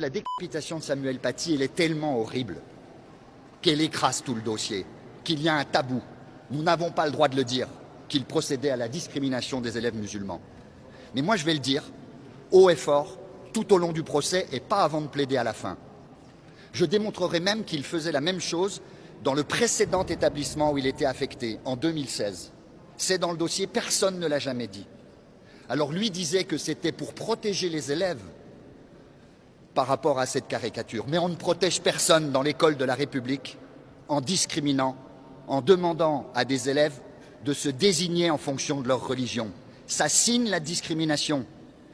La décapitation de Samuel Paty, elle est tellement horrible qu'elle écrase tout le dossier, qu'il y a un tabou. Nous n'avons pas le droit de le dire, qu'il procédait à la discrimination des élèves musulmans. Mais moi, je vais le dire, haut et fort, tout au long du procès et pas avant de plaider à la fin. Je démontrerai même qu'il faisait la même chose dans le précédent établissement où il était affecté, en 2016. C'est dans le dossier, personne ne l'a jamais dit. Alors lui disait que c'était pour protéger les élèves par rapport à cette caricature. Mais on ne protège personne dans l'école de la République en discriminant, en demandant à des élèves de se désigner en fonction de leur religion. Ça signe la discrimination.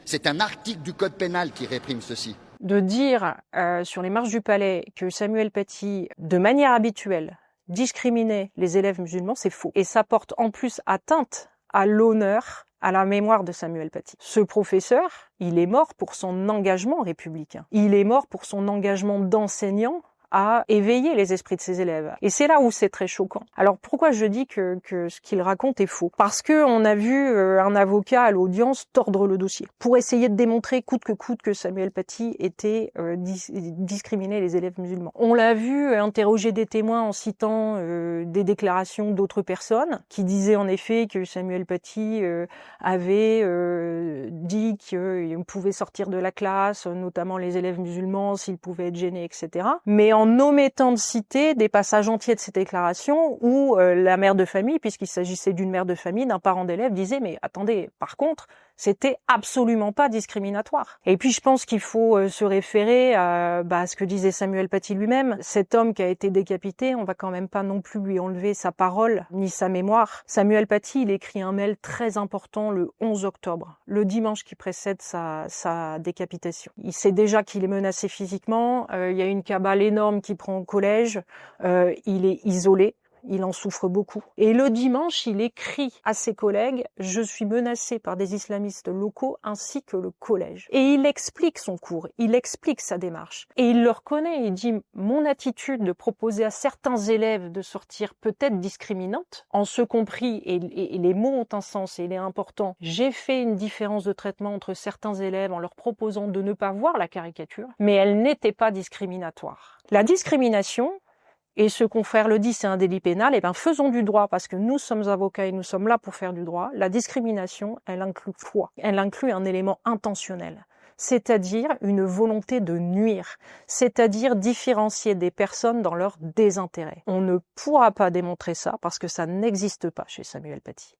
C'est un article du Code pénal qui réprime ceci. De dire sur les marches du palais que Samuel Paty, de manière habituelle, discriminait les élèves musulmans, c'est faux. Et ça porte en plus atteinte à l'honneur, à la mémoire de Samuel Paty. Ce professeur, il est mort pour son engagement républicain. Il est mort pour son engagement d'enseignant à éveiller les esprits de ses élèves. Et c'est là où c'est très choquant. Alors pourquoi je dis que ce qu'il raconte est faux? Parce que on a vu un avocat à l'audience tordre le dossier pour essayer de démontrer coûte que coûte que Samuel Paty était discriminé les élèves musulmans. On l'a vu interroger des témoins en citant des déclarations d'autres personnes qui disaient en effet que Samuel Paty avait dit qu'il pouvait sortir de la classe, notamment les élèves musulmans, s'ils pouvaient être gênés, etc. Mais en omettant de citer des passages entiers de ces déclarations où la mère de famille, puisqu'il s'agissait d'une mère de famille, d'un parent d'élève, disait « mais attendez, par contre, c'était absolument pas discriminatoire ». Et puis je pense qu'il faut se référer à ce que disait Samuel Paty lui-même. Cet homme qui a été décapité, on va quand même pas non plus lui enlever sa parole ni sa mémoire. Samuel Paty, il écrit un mail très important le 11 octobre, le dimanche qui précède sa décapitation. Il sait déjà qu'il est menacé physiquement, il y a une cabale énorme qui prend au collège, il est isolé, il en souffre beaucoup. Et le dimanche, il écrit à ses collègues « Je suis menacé par des islamistes locaux ainsi que le collège ». Et il explique son cours, il explique sa démarche. Et il le reconnaît, il dit « Mon attitude de proposer à certains élèves de sortir peut-être discriminante, en ce compris, et les mots ont un sens et il est important, j'ai fait une différence de traitement entre certains élèves en leur proposant de ne pas voir la caricature, mais elle n'était pas discriminatoire ». La discrimination, et ce confrère le dit, c'est un délit pénal, et bien faisons du droit, parce que nous sommes avocats et nous sommes là pour faire du droit. La discrimination, elle inclut quoi? Elle inclut un élément intentionnel, c'est-à-dire une volonté de nuire, c'est-à-dire différencier des personnes dans leur désintérêt. On ne pourra pas démontrer ça, parce que ça n'existe pas chez Samuel Paty.